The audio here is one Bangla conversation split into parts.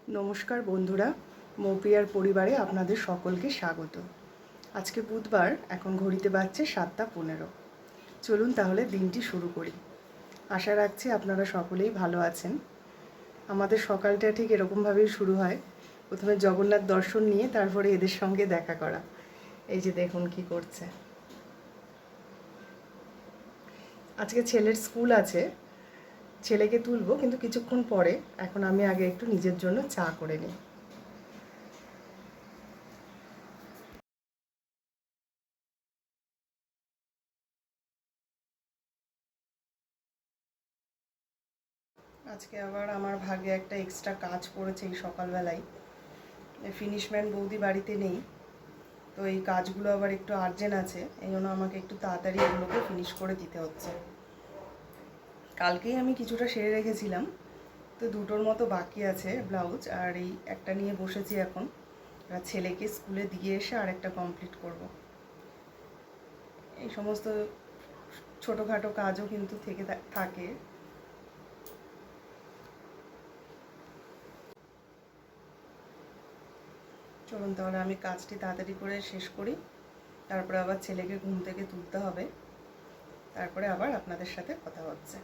নমস্কার বন্ধুরা, মৌপিয়ার পরিবারে আপনাদের সকলকে স্বাগত। আজকে বুধবার, এখন ঘড়িতে বাজছে 7:15। চলুন তাহলে দিনটি শুরু করি। আশা রাখছি আপনারা সকলেই ভালো আছেন। আমাদের সকালটা ঠিক এরকমভাবেই শুরু হয়। প্রথমে জগন্নাথ দর্শন নিয়ে তারপরে এদের সঙ্গে দেখা করা। এই যে দেখুন কি করছে। আজকে ছেলের স্কুল আছে, ছেলেকে তুলবো কিন্তু কিছুক্ষণ পরে। এখন আমি আগে একটু নিজের জন্য চা করে নিই। আজকে আবার আমার ভাগে একটা এক্সট্রা কাজ পড়েছে এই সকালবেলায়। ফিনিশম্যান বৌদি বাড়িতে নেই, তো এই কাজগুলো আবার একটু আর্জেন্ট আছে, এই জন্য আমাকে একটু তাড়াতাড়ি এগুলোকে ফিনিশ করে দিতে হচ্ছে। কালকেই আমি কিছুটা সেরে রেখেছিলাম, তো দুটোর মতো বাকি আছে ব্লাউজ, আর এই একটা নিয়ে বসেছি এখন। আর ছেলেকে স্কুলে দিয়ে এসে আর একটা কমপ্লিট করব। এই সমস্ত ছোটোখাটো কাজও কিন্তু থেকে থাকে। চলুন তাহলে আমি কাজটি তাড়াতাড়ি করে শেষ করি, তারপরে আবার ছেলেকে ঘুম থেকে তুলতে হবে, তারপরে আবার আপনাদের সাথে কথা হচ্ছে।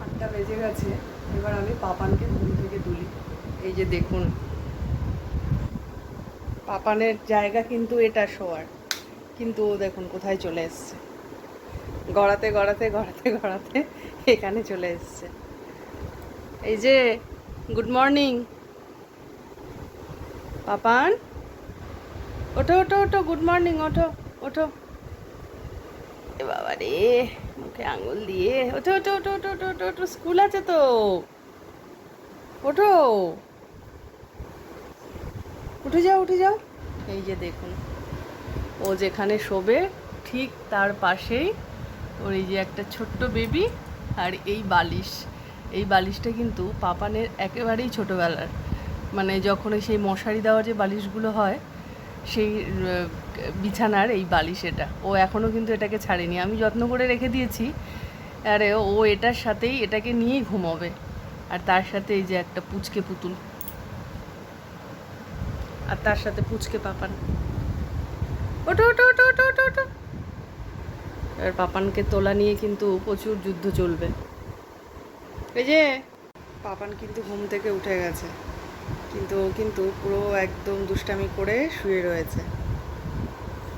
8টা বেজে গেছে, এবার আমি পাপানকে ঘুম থেকে তুলি। এই যে দেখুন, পাপানের জায়গা কিন্তু এটা শোয়ার, কিন্তু ও দেখুন কোথায় চলে এসছে। গড়াতে গড়াতে গড়াতে গড়াতে এখানে চলে এসছে। এই যে গুড মর্নিং পাপান, ওঠো ওঠো ওঠো, গুড মর্নিং, ওঠো ওঠো। এ বাবা রে, মুখে আঙুল দিয়ে ওঠো ওঠো ওঠো ওঠো ওঠো ওঠো ওঠো, স্কুল আছে তো, ওঠো, উঠে যাও উঠে যাও। এই যে দেখুন, ও যেখানে শোবে ঠিক তার পাশেই ওর এই যে একটা ছোট্ট বেবি, আর এই বালিশ। এই বালিশটা কিন্তু পাপানের একেবারেই ছোটোবেলার, মানে যখন সেই মশারি দেওয়া যে বালিশগুলো হয়, সেই বিছানার এই বালিশ এটা। ও এখনও কিন্তু এটাকে ছাড়েনি, আমি যত্ন করে রেখে দিয়েছি। আরে ও এটার সাথেই এটাকে নিয়েই ঘুমোবে। আর তার সাথে এই যে একটা পুচকে পুতুল, আর তার সাথে পুচকে পাপান। ওঠো ওঠো ওঠো ওঠো ওঠো ওঠো। এবার পাপানকে তোলা নিয়ে কিন্তু প্রচুর যুদ্ধ চলবে। এই যে পাপান কিন্তু ঘুম থেকে উঠে গেছে, কিন্তু ও কিন্তু পুরো একদম দুষ্টামি করে শুয়ে রয়েছে।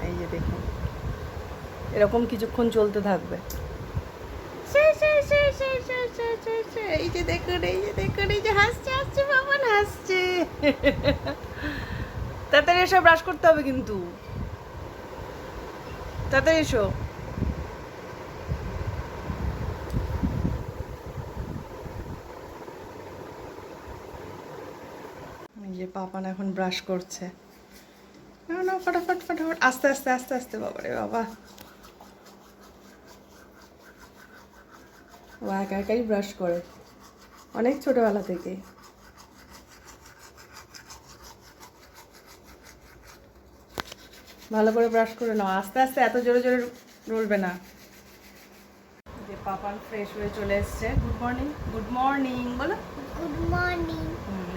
এই যে দেখুন, এরকম কিছুক্ষণ চলতে থাকবে। এই যে দেখুন, এই যে দেখুন, এই যে হাসছে হাসছে, পাপান হাসছে। তাড়াতাড়ি এসো, ব্রাশ করতে হবে কিন্তু, তাড়াতাড়ি এসো। এই যে পাপান এখন ব্রাশ করছে। না না, ফটাফট ফটাফট, আস্তে আস্তে আস্তে আস্তে, বাবা রে বাবা। ও একা একাই ব্রাশ করে অনেক ছোটবেলা থেকে। ভালো করে ব্রাশ করে নাও, আস্তে আস্তে, এত জোরে জোরে নড়বে না। যে পাপান ফ্রেশ হয়ে চলে এসছে। গুড মর্নিং, গুড মর্নিং বলো। Good morning.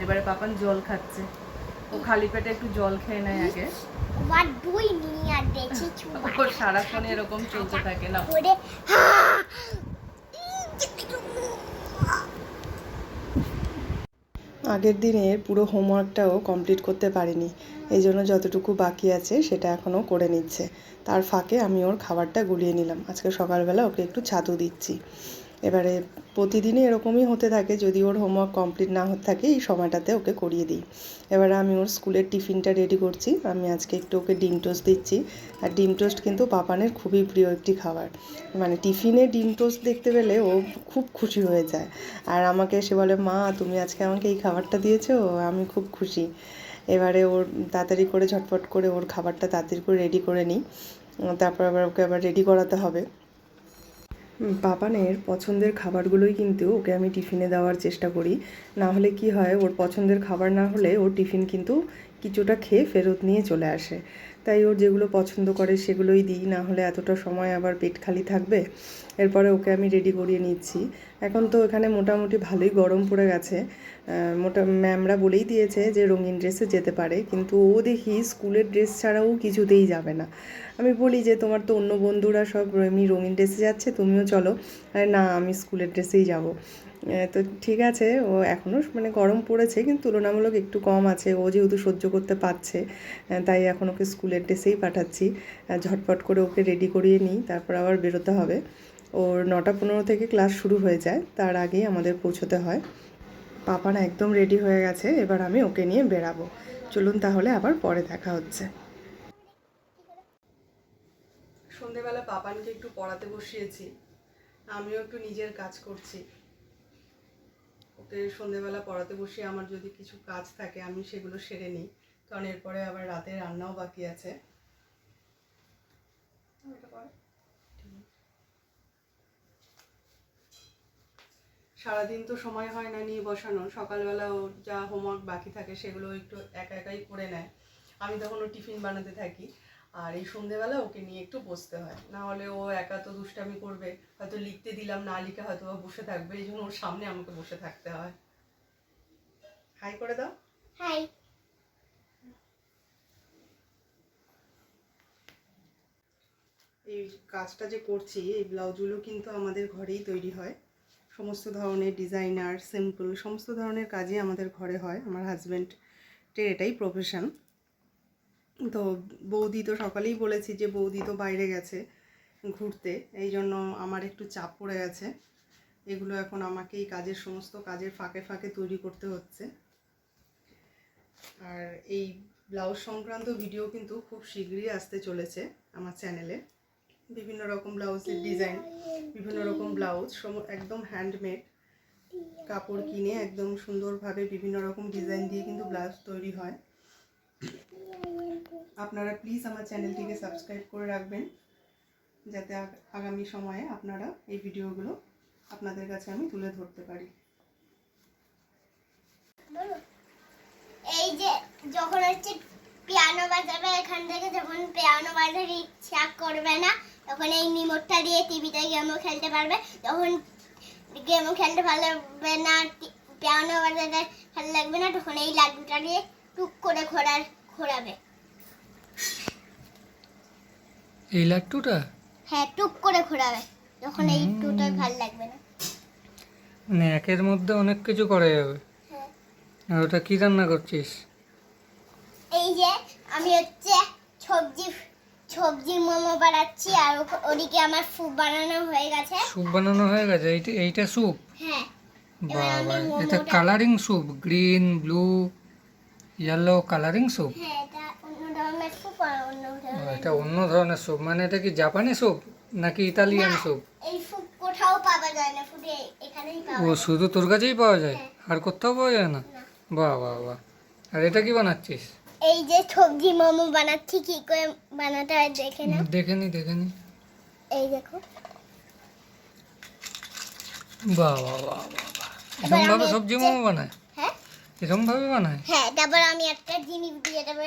এবারে পাপান জল খাচ্ছে। ও খালি পেটে একটু জল খেয়ে নেয় আগে। What do we need? দেখি ও সারাক্ষণ এরকম চলতে থাকে না। করে আগের দিনের পুরো হোমওয়ার্কটাও কমপ্লিট করতে পারিনি, এই জন্য যতটুকু বাকি আছে সেটা এখনও করে নিচ্ছে। তার ফাঁকে আমি ওর খাবারটা গুলিয়ে নিলাম। আজকে সকালবেলা ওকে একটু ছাতু দিচ্ছি। এবারে প্রতিদিনই এরকমই হতে থাকে, যদি ওর হোমওয়ার্ক কমপ্লিট না হতে থাকে এই সময়টাতে ওকে করিয়ে দিই। এবারে আমি ওর স্কুলের টিফিনটা রেডি করছি। আমি আজকে একটু ওকে ডিম টোস্ট দিচ্ছি। আর ডিম টোস্ট কিন্তু পাপানের খুবই প্রিয় একটি খাবার, মানে টিফিনে ডিম টোস্ট দেখতে পেলে ও খুব খুশি হয়ে যায়। আর আমাকে এসে বলে, মা তুমি আজকে আমাকে এই খাবারটা দিয়েছো, আমি খুব খুশি। এবারে ওর তাড়াতাড়ি করে ঝটফট করে ওর খাবারটা তাড়াতাড়ি করে রেডি করে নিই, তারপর আবার ওকে আবার রেডি করাতে হবে। পাপানের পছন্দের খাবারগুলোই কিন্তু ওকে আমি টিফিনে দেওয়ার চেষ্টা করি। না হলে কি হয়, ওর পছন্দের খাবার না হলে ওর টিফিন কিন্তু কিছুটা খেয়ে ফেরত নিয়ে চলে আসে। তাই ওর যেগুলো পছন্দ করে সেগুলোই দিই, না হলে এতটা সময় আবার পেট খালি থাকবে। এরপরে ওকে আমি রেডি করিয়ে নিচ্ছি। এখন তো এখানে মোটামুটি ভালোই গরম পড়ে গেছে, ম্যামরা বলেই দিয়েছে যে রঙিন ড্রেসে যেতে পারে, কিন্তু ও দেখি স্কুলের ড্রেস ছাড়াও কিছুতেই যাবে না। আমি বলি যে তোমার তো অন্য বন্ধুরা সব এমনি রঙিন ড্রেসে যাচ্ছে, তুমিও চলো। আরে না, আমি স্কুলের ড্রেসেই যাব। তো ঠিক আছে, ও এখনও মানে গরম পড়েছে কিন্তু তুলনামূলক একটু কম আছে, ও যেহেতু সহ্য করতে পারছে, তাই এখন ওকে স্কুলের ড্রেসেই পাঠাচ্ছি। ঝটপট করে ওকে রেডি করিয়ে নিই, তারপর আবার বেরোতে হবে। ওর 9:15 থেকে ক্লাস শুরু হয়ে যায়, তার আগেই আমাদের পৌঁছতে হয়। পাপা না একদম রেডি হয়ে গেছে, এবার আমি ওকে নিয়ে বেরাবো। চলুন তাহলে আবার পরে দেখা হচ্ছে। সন্ধেবেলা পাপানকে একটু পড়াতে বসিয়েছি, আমিও একটু নিজের কাজ করছি। ওকে সন্ধেবেলা পড়াতে বসিয়ে আমার যদি কিছু কাজ থাকে আমি সেগুলো সেরে নিই, কারণ এরপরে আবার রাতে রান্নাও বাকি আছে। সারাদিন তো সময় হয় না নিয়ে বসানো, সকালবেলা ও যা হোমওয়ার্ক বাকি থাকে সেগুলো একটু একা একাই করে নেয়, আমি তখন ও টিফিন বানাতে থাকি। আর এই সন্ধেবেলা ওকে নিয়ে একটু বসতে হয়, না হলে ও একা তো দুষ্টামি করবে, হয়তো লিখতে দিলাম না লিখে হয়তো বসে থাকবে, এই জন্য ওর সামনে আমাকে বসে থাকতে হয়। হাই করে দাও। হাই। এই কাজটা যে করছি, এই ব্লাউজগুলো কিন্তু আমাদের ঘরেই তৈরি হয়, সমস্ত ধরনের ডিজাইনার, সিম্পল সমস্ত ধরনের কাজই আমাদের ঘরে হয়। আমার হাজব্যান্ডের এটাই প্রফেশন। তো বৌদি তো সকালেই বলেছি যে বৌদি তো বাইরে গেছে ঘুরতে, এই জন্য আমার একটু চাপ পড়ে গেছে। এগুলো এখন আমাকেই কাজের সমস্ত কাজের ফাঁকে ফাঁকে তৈরি করতে হচ্ছে। আর এই ব্লাউজ সংক্রান্ত ভিডিও কিন্তু খুব শীঘ্রই আসতে চলেছে আমার চ্যানেলে। বিভিন্ন রকম ব্লাউজের ডিজাইন, বিভিন্ন রকম ব্লাউজ একদম হ্যান্ডমেড, কাপড় কিনে একদম সুন্দরভাবে বিভিন্ন রকম ডিজাইন দিয়ে কিন্তু ব্লাউজ তৈরি হয়। আপনারা প্লিজ আমার চ্যানেলটিকে সাবস্ক্রাইব করে রাখবেন, যাতে আগামী সময়ে আপনারা এই ভিডিওগুলো আপনাদের কাছে আমি তুলে ধরতে পারি। এই যে যখন হচ্ছে পিয়ানো বাজাবে, এখান থেকে যখন পিয়ানো বাজার ইচ্ছা করবে না তখন এই রিমোটটা দিয়ে টিভিতে গেমও খেলতে পারবে, যখন গেমও খেলতে পারবে না, পিয়ানো বাজাতে ভালো লাগবে না, তখন এই লাড্ডুটা দিয়ে টুক করে ঘোরাবে। এই লাড্ডুটা? হ্যাঁ, টুক করে ঘোরাবে, যখন এই টুটা ভালো লাগবে না। মানে একের মধ্যে অনেক কিছু করা যাবে। হ্যাঁ। আর ওটা কি রান্না করছিস? এই যে আমি হচ্ছে সবজি মোমো বানাচ্ছি, আর ওদিকে আমার স্যুপ বানানো হয়ে গেছে। স্যুপ বানানো হয়ে গেছে? এইটা স্যুপ? হ্যাঁ। বাবা, এটা colouring soup, green, blue, yellow colouring soup. হ্যাঁ, এটা অন্য ধরনের স্যুপ আর অন্য ধরনের। এটা অন্য ধরনের স্যুপ, মানে এটা কি জাপানি স্যুপ নাকি ইতালিয়ান স্যুপ? এই স্যুপ কোথাও পাওয়া যায় না, শুধু এখানেই পাওয়া ও যায়। শুধু তোর কাছেই পাওয়া যায়, হ্যাঁ। আর কোথাও পাওয়া যায় না? না। বাহ বাহ বাহ। আর এটা কি বানাচ্ছিস? এই যে সবজি মোমো বানাচ্ছি, কি করে বানাতে হয় দেখে না। দেখে নি। এই দেখো। বাহ বাহ বাহ বাহ বাহ। এরকম ভাবে সবজি মোমো বানায়? হ্যাঁ। এরকম ভাবে বানায়? হ্যাঁ, তারপর আমি একটা জিনিস দিয়ে দেবো।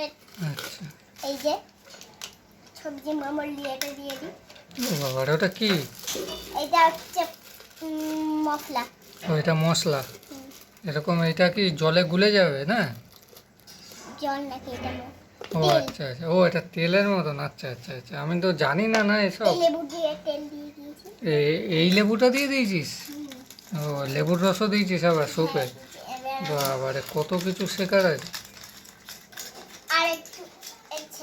আচ্ছা। এই যে সবজি মোমোর লিয়েটা দিয়ে দিই। ও বাবা, ওটা কি? এটা হচ্ছে মশলা। ও, এটা মশলা। এরকম এটা কি জলে গুলে যাবে না? জল নাকি এটা? ও আচ্ছা আচ্ছা, ও এটা তেলের মতন। আচ্ছা আচ্ছা আচ্ছা, আমি তো জানি না না এসব। লেবু দিয়ে তেল দিয়ে দিয়েছি। এই লেবুটা দিয়ে দিয়েছিস? ও, লেবুর রসও দিয়েছিস আবার স্যুপে? বাবা রে, কত কিছু শেখার আছে। আর একটু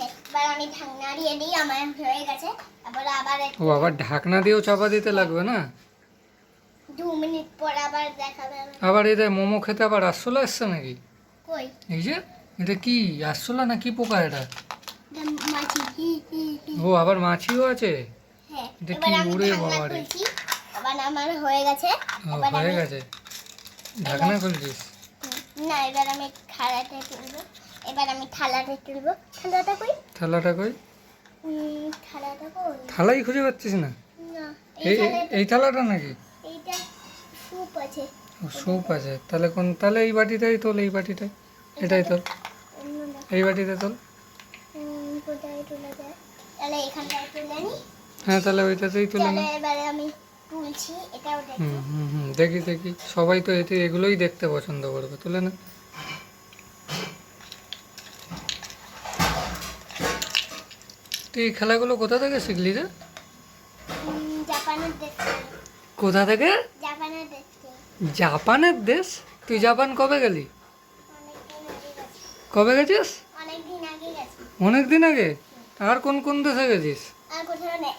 এবার আমি ঢাকনা দিয়ে দিই, আমার হয়ে গেছে। তারপর আবার ও, আবার ঢাকনা দিয়েও চাপা দিতে লাগবে না? 2 মিনিট পর আবার দেখাবে। আবার এদের মোমো খেতে আবার আরশোলা এসছে নাকি? কই? এই যে এটা কি আরশোলা না কি পোকা এটা? মাছি। ও, আবার মাছিও আছে? হ্যাঁ, এটা এবার কি? আমি ওরে ঢাকনা বাবা রে। খুলছি। এবার আমার হয়ে গেছে। ও, এবার হয়ে আমি গেছে। ঢাকনা খুলছিস? না, এবার আমি থালাটা তুলবো। থালাটা কই? থালাটা কই? থালাটা কই? থালাই খুঁজে পাচ্ছিস না? না, এই থালাটা নাকি? এইটা স্যুপ আছে। ও, স্যুপ আছে। তাহলে এই বাটিটাই তোল, এই বাটিটাই। এটাই তোল, অন্য না। এই বাটিতে তোল। কোথায় তাহলে এখানটায় তুলে নি। হ্যাঁ তাহলে ওইটাতেই তুলে চলো নাও। এবারে আমি তুলছি, এটাও দেখি। দেখি দেখি, সবাই তো এগুলোই দেখতে পছন্দ করবে, তুলে না। তুই এই খেলাগুলো কোথা থেকে শিখলি রে? জাপানের দেখতে। কোথা থেকে? জাপানের দেখতে। জাপানের দেশ? তুই জাপান কবে গেলি? অনেকদিন আগে গেছি। কবে গেছিস? অনেকদিন আগে গেছি। অনেক দিন আগে? আর কোন কোন দেশে গেছিস? আর কোথাও নেই।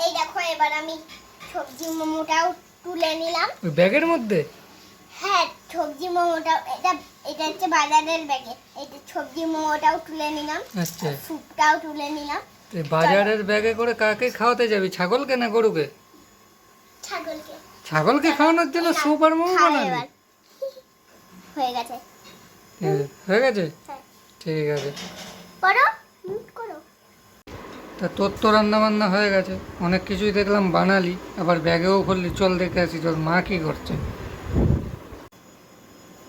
এই দেখো এবার আমি সবজি মোমোটাও তুলে নিলাম। ওই ব্যাগের মধ্যে? হ্যাঁ, সবজি মোমোটাও, এটা হচ্ছে বাজারের ব্যাগে। এটা সবজি মোমোটাও তুলে নিলাম। আচ্ছা, স্যুপটাও তুলে নিলাম। তুই বাজারের ব্যাগে করে কাকে খাওয়াতে যাবি, ছাগলকে না গরুকে? ছাগলকে। ছাগলকে খাওয়ানোর জন্য স্যুপ আর মোমো খাও বানাবি? এবার। হয়ে গেছে। হয়ে গেছে, হ্যাঁ। ঠিক আছে। করো, করো। তা তোর তো রান্না বান্না হয়ে গেছে, অনেক কিছুই দেখলাম বানালি, আবার ব্যাগেও করলি। চল দেখে আসি তোর মা কি করছে।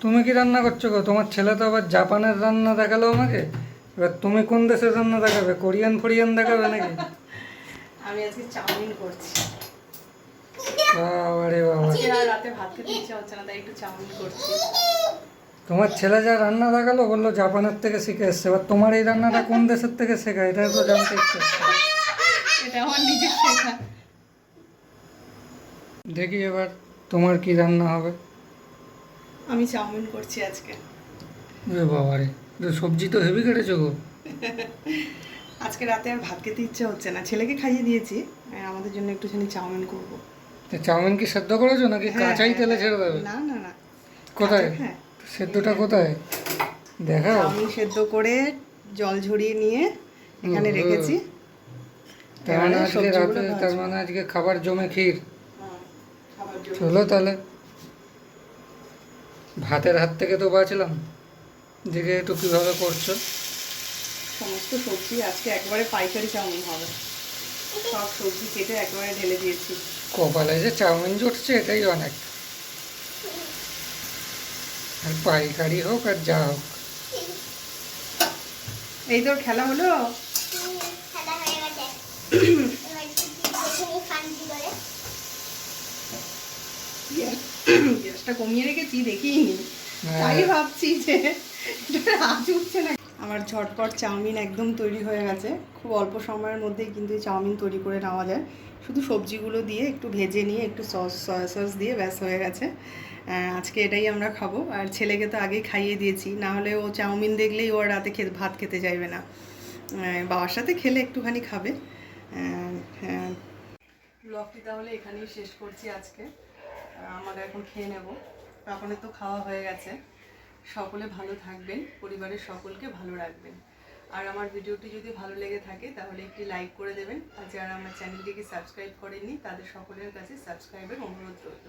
তুমি কি রান্না করছো গো? তোমার ছেলে তো আবার জাপানের রান্না দেখালো আমাকে। এবার তুমি কোন দেশের রান্না দেখাবে? কোরিয়ান ফোরিয়ান দেখাবে নাকি? আমি আজকে চাউমিন করছি। বাবারে বাবা, আজকে আর রাতে ভাত খেতে ইচ্ছা হচ্ছে না, তাই একটু চাউমিন করছি। তোমার ছেলে যা রান্না দেখালো বললো জাপানের থেকে শিখে এসছে, এবার তোমার এই রান্নাটা কোন দেশের থেকে শেখা, এটা তো জানতে ইচ্ছে হচ্ছে। এটা আমার নিজের শেখা। দেখি এবার তোমার কি রান্না হবে। আমি চাউমিন করছি আজকে। এ বাবারে, তো সবজি তো হেভি কেটেছো গো। আজকে রাতে আর ভাত খেতে ইচ্ছে হচ্ছে না, ছেলেকে খাইয়ে দিয়েছি। আমাদের জন্য একটুখানি চাউমিন করবো। তো চাউমিন কি সেদ্ধ করেছো নাকি কাঁচাই তেলে ছেড়ে দেবে? না না না, কোথায় হ্যাঁ, সেদ্ধটা কোথায় দেখাও? চাউমিন সেদ্ধ করে জল ঝরিয়ে নিয়ে এখানে হুম, রেখেছি। তার মানে এবারে আজকে সবজিগুলো রাতে, তার ভাজবো। মানে আজকে খাবার জমে ক্ষীর। হ্যাঁ, খাবার জন্য। চলো তাহলে, ভাতের হাত থেকে তো বাঁচলাম। দেখে একটু কীভাবে করছো। সমস্ত সবজি আজকে একবারে পাইকারি চাউমিন হবে। সব সবজি কেটে একবারে ঢেলে দিয়েছি। কপালে যে চাউমিন জুটছে এটাই অনেক। আর পাইকারি হোক আর যা হোক। এই তোর খেলা হলো? খেলা হয়ে গেছে। এবার একটু দেখে নিই ফান্ডি করে। গ্যাসটা কমিয়ে রেখেছি, দেখিনি। তাই ভাবছি যে এটা আজ উঠছে না। আমার ঝটপট চাউমিন একদম তৈরি হয়ে গেছে। খুব অল্প সময়ের মধ্যেই কিন্তু এই চাউমিন তৈরি করে নেওয়া যায়। শুধু সবজিগুলো দিয়ে একটু ভেজে নিয়ে একটু সয়া সস দিয়ে ব্যাস হয়ে গেছে। আজকে এটাই আমরা খাবো। আর ছেলেকে তো আগেই খাইয়ে দিয়েছি, না হলে ও চাউমিন দেখলেই ও রাতে ভাত খেতে চাইবে না। বাবার সাথে খেলে একটুখানি খাবে। ব্লগটি তাহলে এখানেই শেষ করছি আজকে। আমরা এখন খেয়ে নেব। তখনের তো খাওয়া হয়ে গেছে। সকলে ভালো থাকবেন, পরিবারের সকলকে ভালো রাখবেন। আর আমার ভিডিওটি যদি ভালো লেগে থাকে তাহলে একটি লাইক করে দেবেন। আর যারা আমার চ্যানেলটিকে সাবস্ক্রাইব করেননি তাদের সকলের কাছে সাবস্ক্রাইবের অনুরোধ রইল।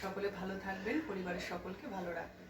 সকলে ভালো থাকবেন, পরিবারের সকলকে ভালো রাখবেন।